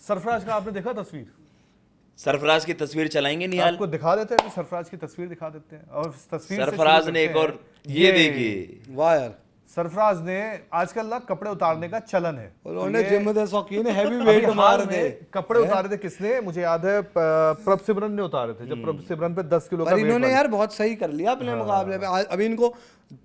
सरफराज का आपने देखा तस्वीर? सरफराज की तस्वीर चलाएंगे निहाल, आपको दिखा देते हैं, सरफराज की तस्वीर दिखा देते हैं। और तस्वीर से सरफराज शुरू ने करते एक और हैं। ये देखिए, वाह यार, सरफराज ने आजकल ना कपड़े उतारने का चलन है। उन्होंने जिम दे शौकीन हैवी अभी वेट हाल मार में दे। कपड़े उतारे थे किसने, मुझे याद है प्रभ सिमरन ने उतारे थे, जब प्रभ सिमरन पे 10 किलो का पर वेट इन्होंने वाली- यार बहुत सही कर लिया अपने मुकाबले में। अभी इनको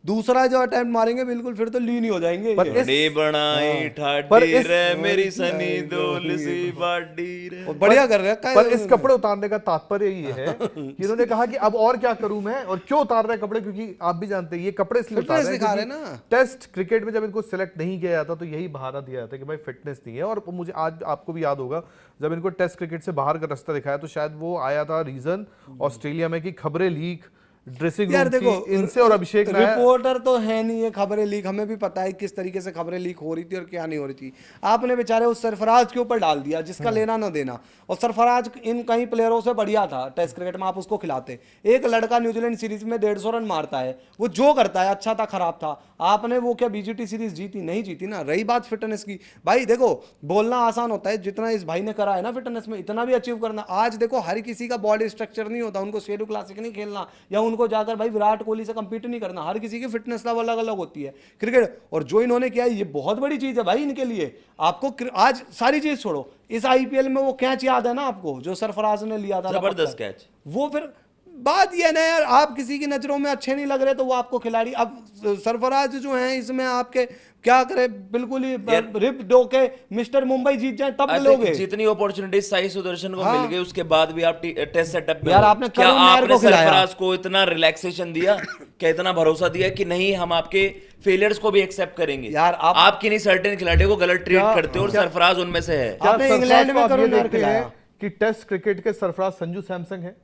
दूसरा जो अटेम्प्ट मारेंगे बिल्कुल फिर तो लीन ही हो जाएंगे पर ये। इस- बड़ी बनाई पर ठाडी इस- रे मेरी सनी दोल सी बाडी रे। और बढ़िया कर रहा है। पर इस कपड़े उतारने का तात्पर्य ये है कि इन्होंने कहा कि अब और क्या करूं मैं, और क्यों उतार रहे हैं कपड़े, क्योंकि आप भी जानते हैं ये कपड़े इसलिए उतार फिटनेस रहे हैं दिखा रहे क्योंकि हैं ना। टेस्ट क्रिकेट में जब इनको सिलेक्ट नहीं किया जाता तो यही बहाना दिया जाता है कि भाई फिटनेस नहीं है। और मुझे आज आपको भी याद होगा जब इनको टेस्ट क्रिकेट से बाहर का रास्ता दिखाया तो शायद वो आया था रीजन ऑस्ट्रेलिया में कि खबरें लीक ड्रेसिंग यार रूम देखो, की इनसे और अभिषेक नायर। रिपोर्टर तो है नहीं है, खबरें लीक हमें भी पता है किस तरीके से खबरें लीक हो रही थी और क्या नहीं हो रही थी। आपने बेचारे उस सरफराज के ऊपर डाल दिया जिसका लेना ना देना। और सरफराज इन कई प्लेयरों से बढ़िया था टेस्ट क्रिकेट में, आप उसको खिलाते। एक लड़का न्यूजीलैंड सीरीज में 150 रन मारता है, वो जो करता है अच्छा था खराब था। आपने वो क्या बीजीटी सीरीज जीती? नहीं जीती ना। रही बात फिटनेस की, भाई देखो बोलना आसान होता है, जितना इस भाई ने करा है ना फिटनेस में, इतना भी अचीव करना। आज देखो हर किसी का बॉडी स्ट्रक्चर नहीं होता, उनको शेड्यू क्लासिक नहीं खेलना या उनको जाकर भाई विराट कोहली से कंपीट नहीं करना। हर किसी की फिटनेस लेवल अलग अलग होती है क्रिकेट। और जो इन्होंने किया है ये बहुत बड़ी चीज है भाई इनके लिए। आपको आज सारी चीज छोड़ो, इस आईपीएल में वो कैच याद है ना आपको जो सरफराज ने लिया था? जबरदस्त कैच। वो फिर बात ये है ना यार, आप किसी की नजरों में अच्छे नहीं लग रहे तो वो आपको खिलाड़ी। अब सरफराज जो हैं इसमें आपके क्या करे, बिल्कुल ही रिप डो के मिस्टर मुंबई जीत जाए तब मिलोगे। जितनी अपॉर्चुनिटी साई सुदर्शन को मिल गई उसके बाद भी आप टेस्ट सेटअप में यार हो। आपने क्या करुण नायर आपने को खिलाया। सरफराज को इतना रिलैक्सेशन दिया, क्या इतना भरोसा दिया कि नहीं हम आपके फेलियर्स को भी एक्सेप्ट करेंगे? यार आप किन्हीं सर्टेन खिलाड़ियों को गलत ट्रीट करते हो और सरफराज उनमें से है। क्या आपने सरफराज इंग्लैंड को में आप ये करुण नायर देखते खिलाया। हैं कि टेस्ट क्रिकेट के सरफराज संजू सैमसंग है,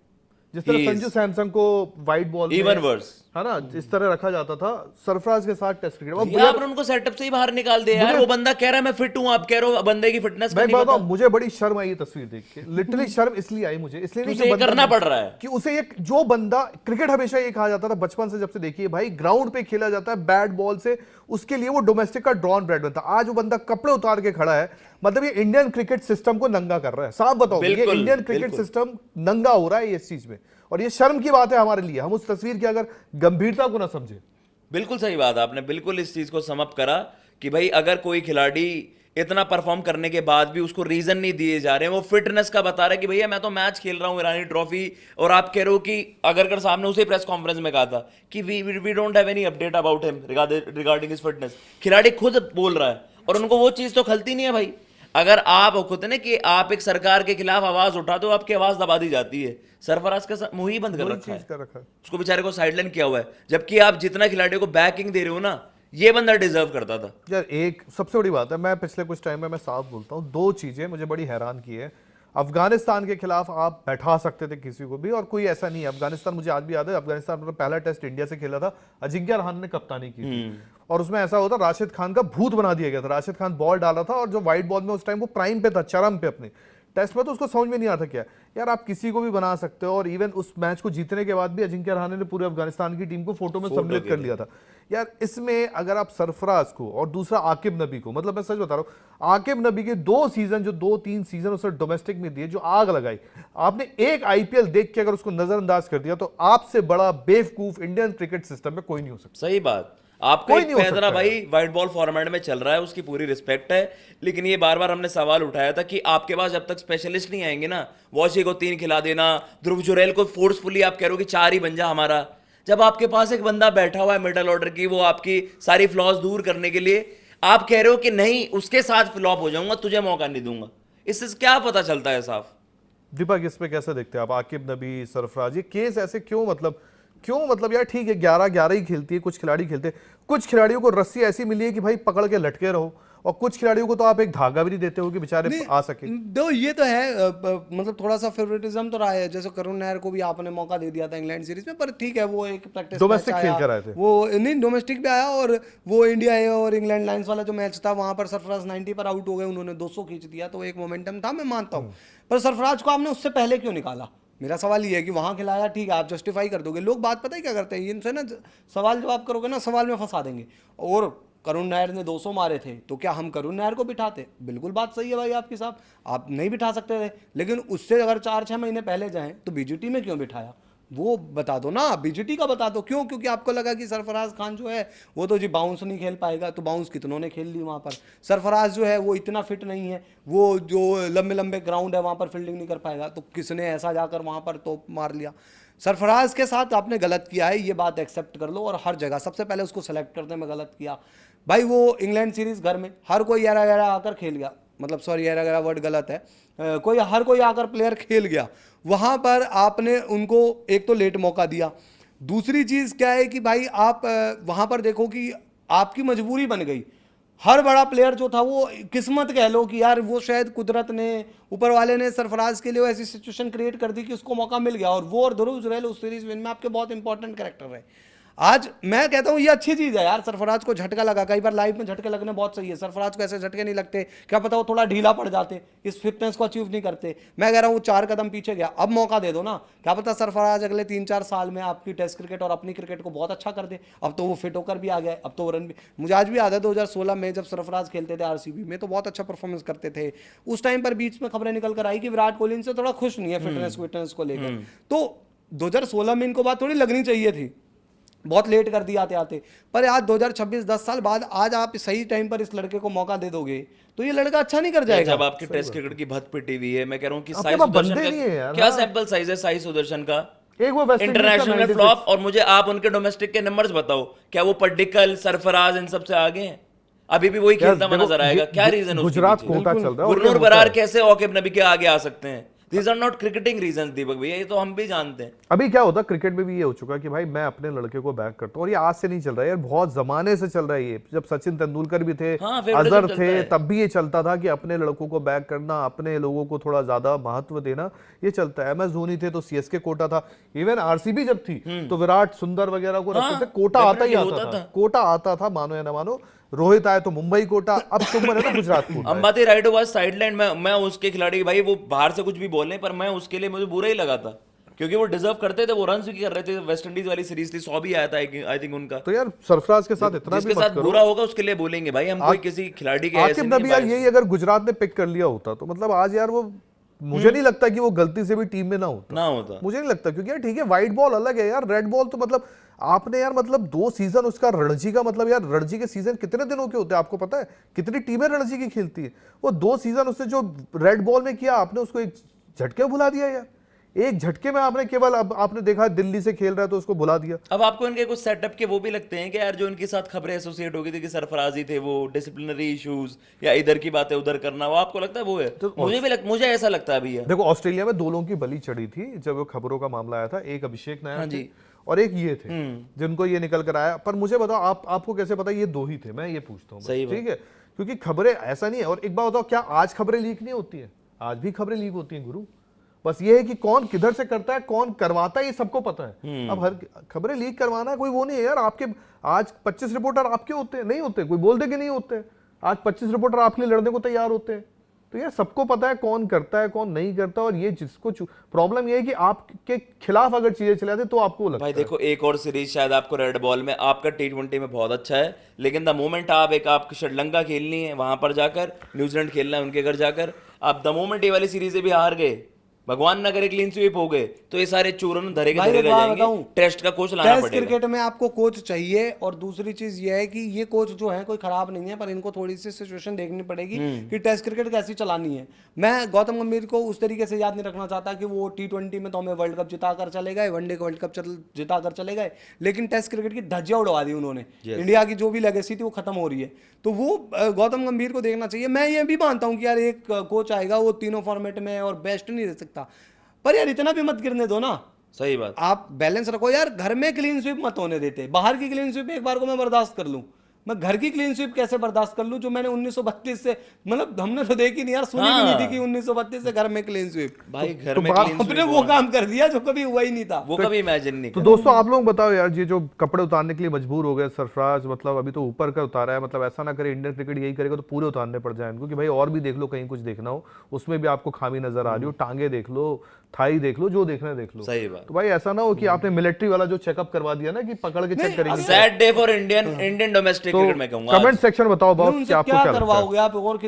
जिस तरह He is. संजू सैमसंग को वाइट बॉल Even worse. है ना जिस तरह रखा जाता था, सरफराज के साथ टेस्ट क्रिकेट। या आपने उनको सेटअप से ही बाहर निकाल दिया यार। वो बंदा कह रहा है मैं फिट हूं, आप कह रहे हो बंदे की फिटनेस का मैं नहीं बताऊं, पता। मुझे बड़ी शर्म आई ये तस्वीर देख के। लिटरली शर्म इसलिए आई मुझे, इसलिए नहीं उसे कि ये बंदा करना पड़ रहा है कि उसे एक जो बंदा क्रिकेट हमेशा ये कहा जाता था बचपन से, जब से देखिए भाई ग्राउंड पे खेला जाता है बैट बॉल से, उसके लिए वो डोमेस्टिक का ड्रॉन ब्रेड बनता। आज वो बंदा कपड़े उतार के खड़ा है, मतलब ये इंडियन क्रिकेट सिस्टम को नंगा कर रहा है। साफ बताओ, ये बिल्कुल, इंडियन क्रिकेट बिल्कुल। सिस्टम नंगा हो रहा है इस चीज में, और ये शर्म की बात है हमारे लिए। हम उस तस्वीर की अगर गंभीरता को ना समझे। बिल्कुल सही बात, आपने बिल्कुल इस चीज को समअप करा कि भाई अगर कोई खिलाड़ी इतना परफॉर्म करने के बाद भी उसको रीजन नहीं दिए जा रहे हैं, वो फिटनेस का बता रहा है कि भैया मैं तो मैच खेल रहा हूं ईरानी ट्रॉफी, और आप कह रहे हो कि अगर साहब ने उसे प्रेस कॉन्फ्रेंस में कहा था कि we don't have any update about him regarding his fitness. खिलाड़ी खुद बोल रहा है और उनको वो चीज तो खलती नहीं है भाई। अगर आप खुद ना कि आप एक सरकार के खिलाफ आवाज उठाते हो, आपकी आवाज दबा दी जाती है। सरफराज का मुंह ही बंद कर रखा है, कर रखा है। उसको बेचारे को साइडलाइन किया हुआ है, जबकि आप जितना खिलाड़ियों को बैकिंग दे रहे हो ना, ये बंदा डिजर्व करता था। यार एक सबसे बड़ी बात है, मैं पिछले कुछ टाइम में मैं साफ बोलता हूँ, दो चीजें मुझे बड़ी हैरान की है। अफगानिस्तान के खिलाफ आप बैठा सकते थे किसी को भी, और कोई ऐसा नहीं है। अफगानिस्तान मुझे आज भी याद है, अफगानिस्तान में पहला टेस्ट इंडिया से खेला था, अजिंक्य रहाणे ने कप्तानी की थी, और उसमें ऐसा होता राशिद खान का भूत बना दिया गया था। राशिद खान बॉल डाला था और जो व्हाइट बॉल में उस टाइम वो प्राइम पे था, चरम पे अपने टेस्ट में, तो उसको समझ में नहीं आता क्या यार आप किसी को भी बना सकते हो। और इवन उस मैच को जीतने के बाद भी अजिंक्य रहाणे ने पूरे अफगानिस्तान की टीम को फोटो में सम्मिलित कर लिया था। यार इसमें अगर आप सरफराज को और दूसरा आकिब नबी को, मतलब मैं सच बता रहा हूं, आकिब नबी के 2-3 सीजन उसने डोमेस्टिक में दिए जो आग लगाई। आपने एक आईपीएल देख के अगर उसको नजरअंदाज कर दिया तो आपसे बड़ा बेवकूफ इंडियन क्रिकेट सिस्टम में कोई नहीं हो सकता। सही बात, आपका कोई एक नहीं हो पैदरा सकता भाई वाइट बॉल फॉर्मेट में चल रहा है, उसकी पूरी रिस्पेक्ट है। लेकिन ये बार बार हमने सवाल उठाया था कि आपके पास जब तक स्पेशलिस्ट नहीं आएंगे ना, वॉशी को 3 खिला देना, ध्रुव जुरैल को फोर्सफुली आप कह रहे हो कि 4 ही बन जा हमारा, जब आपके पास एक बंदा बैठा हुआ है मिडल ऑर्डर की, वो आपकी सारी फ्लॉज दूर करने के लिए, आप कह रहे हो कि नहीं उसके साथ फ्लॉप हो जाऊंगा, तुझे मौका नहीं दूंगा। इससे क्या पता चलता है साफ? दीपक इस पे कैसे देखते हैं आप? आकिब नबी, सरफराज, ये केस ऐसे क्यों, मतलब यार ठीक है 11-11 ही खेलती है, कुछ खिलाड़ी खेलते हैं, कुछ खिलाड़ियों को रस्सी ऐसी मिली है कि भाई पकड़ के लटके रहो, और कुछ खिलाड़ियों को तो आप एक धागा भी नहीं देते हो कि बेचारे आ सके। दो ये तो है, मतलब थोड़ा सा फेवरेटिज्म तो रहा है। जैसे करुण नायर को भी आपने मौका दे दिया था इंग्लैंड सीरीज में, पर ठीक है वो एक प्रैक्टिस डोमेस्टिक खेल कर आए थे, वो नहीं डोमेस्टिक भी आया, और वो इंडिया और इंग्लैंड लाइन्स वाला जो मैच था वहां पर सरफराज 90 पर आउट हो गए, उन्होंने 200 खींच दिया, तो एक मोमेंटम था, मैं मानता हूँ। पर सरफराज को आपने उससे पहले क्यों निकाला? मेरा सवाल ये है कि वहां खिलाया, ठीक है आप जस्टिफाई कर दोगे। लोग बात पता है क्या करते हैं, इनसे ना सवाल जवाब करोगे ना, सवाल में फंसा देंगे। और करुण नायर ने 200 मारे थे, तो क्या हम करुण नायर को बिठाते? बिल्कुल बात सही है भाई आपकी साहब, आप नहीं बिठा सकते थे, लेकिन उससे अगर 4-6 महीने पहले जाएं तो बीजीटी में क्यों बिठाया? वो बता दो ना, बीजीटी का बता दो। क्यों? क्योंकि आपको लगा कि सरफराज खान जो है वो तो जी बाउंस नहीं खेल पाएगा, तो बाउंस कितनों ने खेल ली वहाँ पर। सरफराज जो है वो इतना फिट नहीं है, वो जो लंबे लंबे ग्राउंड है वहाँ पर फील्डिंग नहीं कर पाएगा, तो किसने ऐसा जाकर वहाँ पर तो मार लिया। सरफराज के साथ आपने गलत किया है, ये बात एक्सेप्ट कर लो, और हर जगह सबसे पहले उसको सेलेक्ट करने में गलत किया भाई। वो इंग्लैंड सीरीज घर में हर कोई 11-11 आकर खेल गया, मतलब सॉरी 11-11 वर्ड गलत है, हर कोई आकर प्लेयर खेल गया वहां पर। आपने उनको एक तो लेट मौका दिया, दूसरी चीज क्या है कि भाई आप वहां पर देखो कि आपकी मजबूरी बन गई। हर बड़ा प्लेयर जो था वो किस्मत कह लो कि यार वो शायद कुदरत ने, ऊपर वाले ने सरफराज के लिए ऐसी सिचुएशन क्रिएट कर दी कि उसको मौका मिल गया, और वो और ध्रुव जुरैल उस सीरीज विन में आपके बहुत इंपॉर्टेंट कैरेक्टर है। आज मैं कहता हूँ ये अच्छी चीज है यार, सरफराज को झटका लगा। कई बार लाइफ में झटके लगने बहुत सही है, सरफराज को ऐसे झटके नहीं लगते, क्या पता वो थोड़ा ढीला पड़ जाते, इस फिटनेस को अचीव नहीं करते। मैं कह रहा हूँ 4 कदम पीछे गया, अब मौका दे दो ना, क्या पता सरफराज अगले 3-4 साल में आपकी टेस्ट क्रिकेट और अपनी क्रिकेट को बहुत अच्छा कर दे। अब तो वो फिट होकर भी आ गया, अब तो वो रन भी, मुझे आज भी याद है 2016 में जब सरफराज खेलते थे आरसीबी में तो बहुत अच्छा परफॉर्मेंस करते थे। उस टाइम पर बीच में खबरें निकल कर आई कि विराट कोहली इनसे थोड़ा खुश नहीं है फिटनेस को लेकर, तो 2016 में इनको बात थोड़ी लगनी चाहिए थी, बहुत लेट कर दिया आते आते। पर आज 2026 10 साल बाद आज आप सही टाइम पर इस लड़के को मौका दे दोगे तो ये लड़का अच्छा नहीं कर जाएगा। जब आपकी टेस्ट क्रिकेट की भत पिटी हुई है, मैं कह रहा हूँ कि आपके साई पास सुदर्शन बंदे नहीं है यार, का क्या हाँ। सैंपल साइज है साई सुदर्शन का? एक वो वेस्ट इंडीज का इंटरनेशनल में 96 फ्लॉप, और मुझे आप उनके डोमेस्टिक के नंबर्स बताओ, क्या वो पड्डिकल, सरफराज इन सब से आगे हैं? अभी भी वही यार खेलता हुआ देखो, नजर आएगा, क्या रीजन है? गुजरात कोटा चल रहा है, और गुरनूर ये होता बरार है। कैसे औकिब नबी के आगे आ सकते हैं? These are not cricketing reasons दीपक भैया, ये तो हम भी जानते हैं। अभी क्या होता है क्रिकेट में भी ये हो चुका है कि भाई मैं अपने लड़के को बैक करता हूँ, और ये आज से नहीं चल रहा है यार, बहुत जमाने से चल रहा है ये। जब सचिन तेंदुलकर भी थे, हाँ, favoritism अजहर चलता थे, है। तब भी ये चलता था कि अपने लड़कों को बैक करना, अपने लोगों को थोड़ा ज्यादा महत्व देना, ये चलता है। MS धोनी थे तो सीएसके कोटा था, इवन आरसीबी जब थी तो विराट, सुंदर वगैरह को रखते थे, कोटा आता ही definitely आता होता था, था। कोटा आता था, मानो या ना मानो। रोहित आए तो मुंबई कोटा, अब शुभमन है तो गुजरात कोटा है। अंबाती राइडो वाज साइडलाइन, मैं उसके खिलाड़ी भाई वो बाहर से कुछ भी बोल रहे हैं, पर मैं उसके लिए मुझे बुरा ही लगा था, क्योंकि वो डिजर्व करते थे, वो रन भी कर रहे थे। वेस्ट इंडीज वाली सीरीज थी, 100 भी आया था आई थिंक उनका। तो यार सरफराज के साथ इतना जिसके भी मत साथ करो। बुरा होगा उसके लिए बोलेंगे भाई, हम कोई किसी खिलाड़ी के ऐसे आकिब नहीं नबी यार biased। यही अगर गुजरात ने पिक कर लिया होता तो मतलब आज यार वो, मुझे नहीं लगता कि वो गलती से भी टीम में ना होता। ना होता, मुझे नहीं लगता, क्योंकि यार ठीक है व्हाइट बॉल अलग है यार, रेड बॉल तो मतलब आपने यार मतलब 2 सीजन उसका रणजी का, मतलब यार रणजी के सीजन कितने दिनों के होते हैं आपको पता है? कितनी टीमें रणजी की खेलती है? वो 2 सीजन उसने जो रेड बॉल में किया, आपने उसको एक झटके भुला दिया यार, एक झटके में आपने केवल, अब आपने देखा दिल्ली से खेल रहा है तो उसको भुला दिया। अब आपको इनके कुछ सेटअप के वो भी लगते हैं कि यार जो इनके साथ खबरें एसोसिएट हो गई थी कि सरफराजी थे, वो डिसिप्लिनरी इश्यूज या इधर की बातें उधर करना, वो आपको लगता है वो है? तो मुझे ऐसा लगता है भैया। देखो ऑस्ट्रेलिया में 2 लोगों की बलि चढ़ी थी जब वो खबरों का मामला आया था, एक अभिषेक नायर थे और एक ये थे जिनको ये निकल कर आया। पर मुझे बताओ आपको कैसे पता ये 2 ही थे? मैं ये पूछता हूँ, सही ठीक है, क्योंकि खबरें ऐसा नहीं है। और एक बात बताओ, क्या आज खबरें लीक नहीं होती है? आज भी खबरें लीक होती हैं गुरु, बस ये है कि कौन किधर से करता है, कौन करवाता है, ये सबको पता है। अब हर खबरें लीक करवाना कोई वो नहीं है यार। आपके आज 25 रिपोर्टर आपके होते हैं? नहीं होते। कोई बोल दे कि नहीं होते? आज 25 रिपोर्टर आपके लिए लड़ने को तैयार होते हैं। तो यार सबको पता है कौन करता है कौन नहीं करता। और ये जिसको प्रॉब्लम ये है कि आपके खिलाफ अगर चीजें चले जाती तो आपको लगता भाई है। देखो, एक और सीरीज शायद आपको रेड बॉल में, आपका T20 में बहुत अच्छा है, लेकिन द मोमेंट आपको श्रीलंका खेलनी है, वहां पर जाकर न्यूजीलैंड खेलना है उनके घर जाकर, आप द मोमेंट ये वाली सीरीज भी हार गए, भगवान न करे क्लीन स्वीप हो गए, तो ये सारे चूरन धरे के धरे रह जाएंगे। टेस्ट का कोच लाना टेस्ट पड़ेगा। क्रिकेट में आपको कोच चाहिए, और दूसरी चीज ये है कि ये कोच जो है कोई खराब नहीं है, पर इनको थोड़ी सी सिचुएशन देखनी पड़ेगी कि टेस्ट क्रिकेट कैसी चलानी है। मैं गौतम गंभीर को उस तरीके से याद नहीं रखना चाहता कि वो T20 में तो हमें वर्ल्ड कप जिता कर चले गए, वनडे का वर्ल्ड कप जिता कर चले गए, लेकिन टेस्ट क्रिकेट की धज्जियां उड़वा दी उन्होंने। इंडिया की जो भी लेगेसी थी वो खत्म हो रही है, तो वो गौतम गंभीर को देखना चाहिए। मैं ये भी मानता हूँ कि यार एक कोच आएगा वो तीनों फॉर्मेट में और बेस्ट नहीं रह सकता, पर यार इतना भी मत गिरने दो ना। सही बात। आप बैलेंस रखो यार, घर में क्लीन स्वीप मत होने देते। बाहर की क्लीन स्वीप एक बार को मैं बर्दाश्त कर लूं, मैं घर की क्लीन स्वीप कैसे बर्दाश्त कर लूं जो मैंने 1932 से, मतलब हमने तो देखी नहीं यार, सुनी भी नहीं थी कि 1932 से घर में क्लीन स्वीप। भाई घर में clean आपने sweep वो काम कर दिया जो कभी हुआ ही नहीं था। वो कभी इमेजिन नहीं तो करा। दोस्तों आप लोग बताओ यार, ये जो कपड़े उतारने के लिए मजबूर हो गए सरफराज, मतलब अभी तो ऊपर का उतारा है, मतलब ऐसा ना करे इंडियन क्रिकेट यही करेगा तो पूरे उतारने पड़ जाए इनको, कि भाई और भी देख लो, कहीं कुछ देखना हो उसमें भी आपको खामी नजर आ रही हो, टांगे देख लो, थाई देख लो, जो देखना है देख लो। सही बात। तो भाई ऐसा ना हो कि आपने मिलिट्री वाला जो चेकअप करवा दिया ना कि पकड़ के चेक करेंगे। Sad day for Indian domestic. Cricket मैं कहूंगा कमेंट सेक्शन बताओ बॉस उनसे कि आपको क्या क्या लगता है। करवाओगे आप और